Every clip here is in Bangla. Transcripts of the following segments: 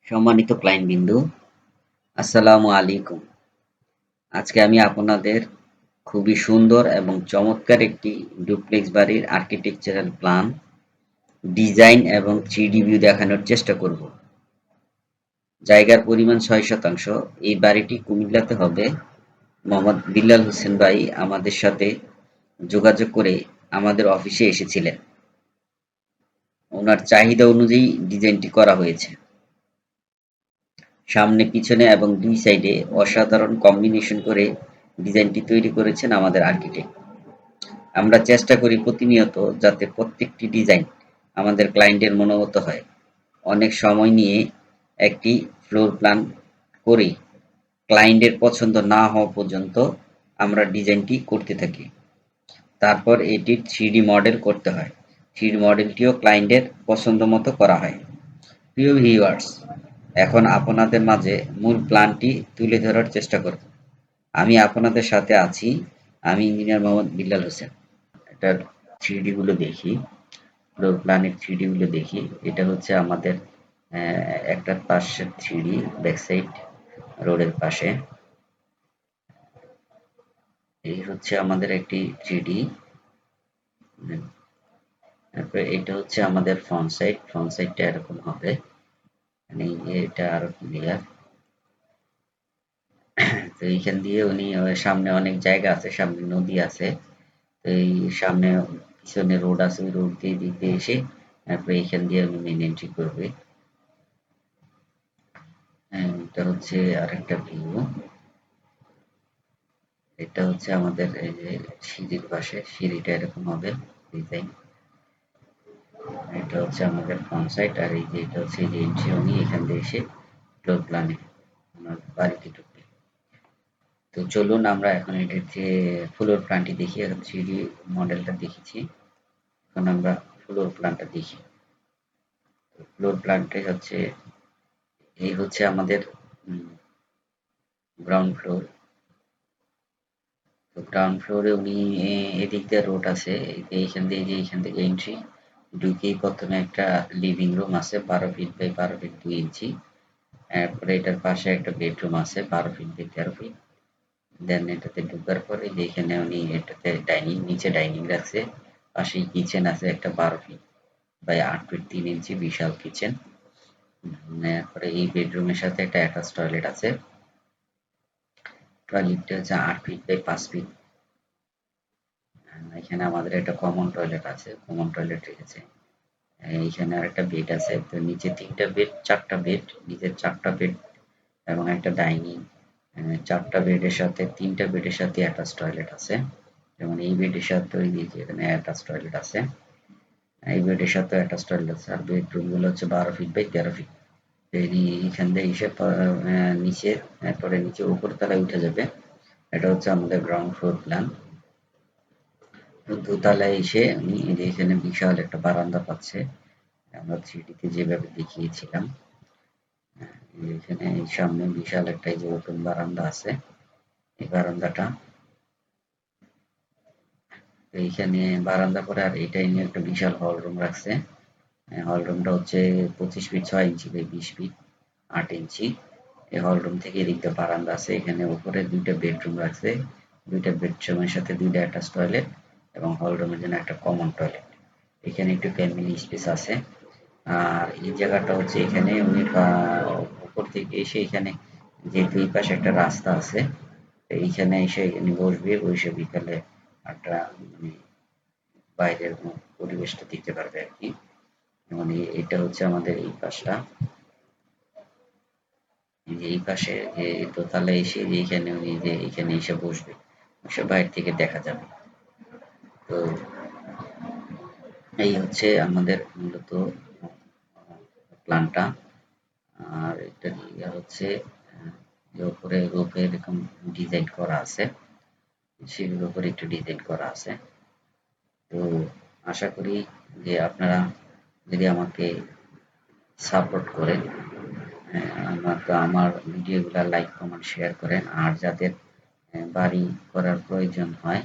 সম্মানিত ক্লায়েন্ট বিন্দু, আসসালামু আলাইকুম। আজকে আমি আপনাদের খুবই সুন্দর এবং চমৎকার একটি ডুপ্লেক্স বাড়ির আর্কিটেকচারাল প্ল্যান, ডিজাইন এবং 3D ভিউ দেখানোর চেষ্টা করব। জায়গার পরিমাণ 6 শতাংশ। এই বাড়িটি কুমিল্লাতে হবে। মোহাম্মদ বিল্লাল হোসেন ভাই আমাদের সাথে যোগাযোগ করে আমাদের অফিসে এসেছিলেন। ওনার চাহিদা অনুযায়ী ডিজাইনটি করা হয়েছে। সামনে, পিছনে এবং দুই সাইডে অসাধারণ কম্বিনেশন করে ডিজাইনটি তৈরি করেছেন আমাদের আর্কিটেক্ট। আমরা চেষ্টা করি প্রতিনিয়ত যাতে প্রত্যেকটি ডিজাইন আমাদের ক্লায়েন্টের মনোমতো হয়। অনেক সময় নিয়ে একটি ফ্লোর প্ল্যান করি, ক্লায়েন্টের পছন্দ না হওয়া পর্যন্ত আমরা ডিজাইনটি করতে থাকি। তারপর এটির 3D মডেল করতে হয়। 3D মডেলটিও ক্লায়েন্টের পছন্দ মতো করা হয়। প্রিয় ভিউয়ার্স, এখন আপনাদের মাঝে মূল প্ল্যানটি তুলে ধরার চেষ্টা করব। আমি আপনাদের সাথে আছি। আমি ইঞ্জিনিয়ার মোহাম্মদ বিল্লাল হোসেন। এটার 3D গুলো দেখি, ফ্লোর প্ল্যানের 3D গুলো দেখি। এটা হচ্ছে আমাদের একটার পাশে 3D ব্যাক সাইড রোডের পাশে। এই হচ্ছে আমাদের একটি 3D। তারপরে এটা হচ্ছে আমাদের ফ্রন্ট সাইড। ফ্রন্ট সাইডটা এরকম হবে। মানে এটা আরো ক্লিয়ার। তো এইখান দিয়ে উনি সামনে অনেক জায়গা আছে, সামনে নদী আছে। তো এই সামনে পিছনে রোড আছে, ওই রোড দিয়ে দিক দিয়ে এসে তারপরে এইখান দিয়ে উনি মেন এন্ট্রি করবে। এটা হচ্ছে আরেকটা ভিউ। এটা হচ্ছে আমাদের এই যে সিঁড়ির পাশে, সিঁড়িটা এরকম হবে ডিজাইন। এটা হচ্ছে আমাদের ফ্রন্ট সাইড, আর এই যে এটা হচ্ছে যে এন্ট্রি, উনি এখান দিয়ে এসে ফ্লোর প্ল্যানে আমার বাড়িতে ঢুকবে। তো চলুন আমরা এখন এটার যে ফ্লোর প্ল্যানটি দেখি। এখন 3D মডেলটা দেখেছি, এখন আমরা ফ্লোর প্ল্যানটা দেখি। ফ্লোর প্ল্যানটাই হচ্ছে, এই হচ্ছে আমাদের গ্রাউন্ড ফ্লোর। তো গ্রাউন্ড ফ্লোরে উনি এদিক দিয়ে রোড আছে, এইখান দিয়ে যে এইখান থেকে এন্ট্রি, ঢুকেই প্রথমে একটা লিভিং রুম আছে 12 ফিট বাই 12 ফিট 2 ইঞ্চি। তারপরে এটার পাশে একটা বেডরুম আছে 12 ফিট বাই 13 ফিট। দেন এটাতে ঢোকার পরে যে এখানে উনি এটাতে ডাইনিং, নিচে ডাইনিং রাখছে, পাশেই কিচেন আছে একটা 12 ফিট বাই 8 ফিট 3 ইঞ্চি বিশাল কিচেন। তারপরে এই বেডরুমের সাথে একটা অ্যাটাচ টয়লেট আছে। টয়লেটটা হচ্ছে 8 ফিট বাই 5 ফিট। এখানে আমাদের একটা কমন টয়লেট আছে, কমন টয়লেট রেখেছে। এইখানে আরেকটা বেড আছে। তো নিচে 3টা বেড, 4টা বেড, নিচের 4টা বেড এবং একটা ডাইনিং। 4টা বেডের সাথে 3টা বেডের সাথে অ্যাটাচ টয়লেট আছে। যেমন এই বেডের সাথে ওই যে এখানে অ্যাটাচ টয়লেট আছে। এই বেডের সাথে অ্যাটাচ টয়লেট আছে। আর বেডরুম গুলো হচ্ছে 12 ফিট বাই 13 ফিট। এইখান দিয়ে এসে নিচে, তারপরে নিচে উপর তলায় উঠে যাবে। এটা হচ্ছে আমাদের গ্রাউন্ড ফ্লোর প্ল্যান। দোতলায় এসে উনি এই যে এখানে বিশাল একটা বারান্দা পাচ্ছে, আমরা 3D-তে যেভাবে দেখিয়েছিলাম। এখানে সামনে বিশাল একটা এই যে ওপেন বারান্দা আছে, এই বারান্দাটা। এইখানে বারান্দা করে আর এটাই নিয়ে একটা বিশাল হল রুম রাখছে। হল রুমটা হচ্ছে 25 ফিট 6 ইঞ্চি বাই 20 ফিট 8 ইঞ্চি। এই হল রুম থেকে এদিকটা বারান্দা আছে। এখানে উপরে 2টা বেডরুম রাখছে, 2টা বেডরুমের সাথে 2টা অ্যাটাচ টয়লেট এবং হল রুমের জন্য একটা কমন টয়লেট। এখানে একটু ফ্যামিলি স্পেস আছে। আর এই জায়গাটা হচ্ছে এখানে উনি উপর থেকে এসে এখানে যে দুই পাশে একটা রাস্তা আছে, এইখানে এসে উনি বসবে, বসে বিকালে একটা বাইরের পরিবেশটা দিতে পারবে আর কি। যেমন এটা হচ্ছে আমাদের এই পাশটা, এই পাশে যে দোতলায় এসে যে এখানে উনি যে এখানে এসে বসবে, বসে বাইরে থেকে দেখা যাবে। তো এই হচ্ছে আমাদের মূলত প্ল্যানটা। আর এটা হচ্ছে যে উপরে রূপে এরকম ডিজাইন করা আছে, সেগুলোর উপরে একটু ডিজাইন করা আছে। তো আশা করি যে আপনারা যদি আমাকে সাপোর্ট করেন, আমাকে আমার ভিডিওগুলো লাইক কমেন্ট শেয়ার করেন। আর যাদের বাড়ি করার প্রয়োজন হয়,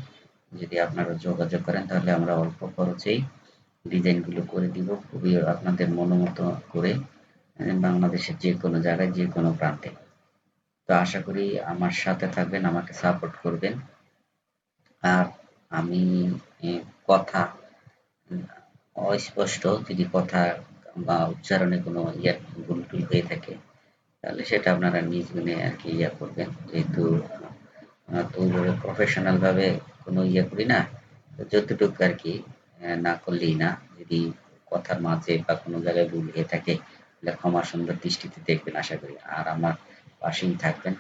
যদি আপনারা যোগাযোগ করেন তাহলে আমরা অল্প খরচেই ডিজাইনগুলো করে দিব, খুবই আপনাদের মনোমতো করে। বাংলাদেশের যে কোনো জায়গায় যে কোনো প্রান্তে। তো আশা করি আমার সাথে থাকবেন, আমাকে সাপোর্ট করবেন। আর আমি এ কথা অস্পষ্ট যদি কথা বা উচ্চারণে কোনো ভুল-টুল হয়ে থাকে তাহলে সেটা আপনারা নিজ গুণে আরকি করবেন। যেহেতু তো ওইভাবে প্রফেশনাল ভাবে কোনো করি না। তো যতটুকু আরকি না করলেই না। যদি কথার মাঝে বা কোনো জায়গায় ভুল হয়ে থাকে তাহলে ক্ষমা সুন্দর দৃষ্টিতে দেখবেন আশা করি। আর আমার পাশেই থাকবেন।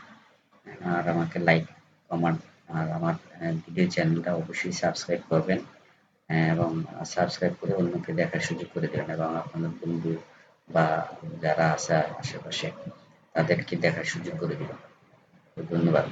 আর আমাকে লাইক, কমেন্ট আর আমার ভিডিও চ্যানেলটা অবশ্যই সাবস্ক্রাইব করবেন। এবং সাবস্ক্রাইব করে অন্যকে দেখার সুযোগ করে দেবেন এবং আপনাদের বন্ধু বা যারা আছে আশেপাশে তাদেরকে দেখার সুযোগ করে দিবেন। তো ধন্যবাদ।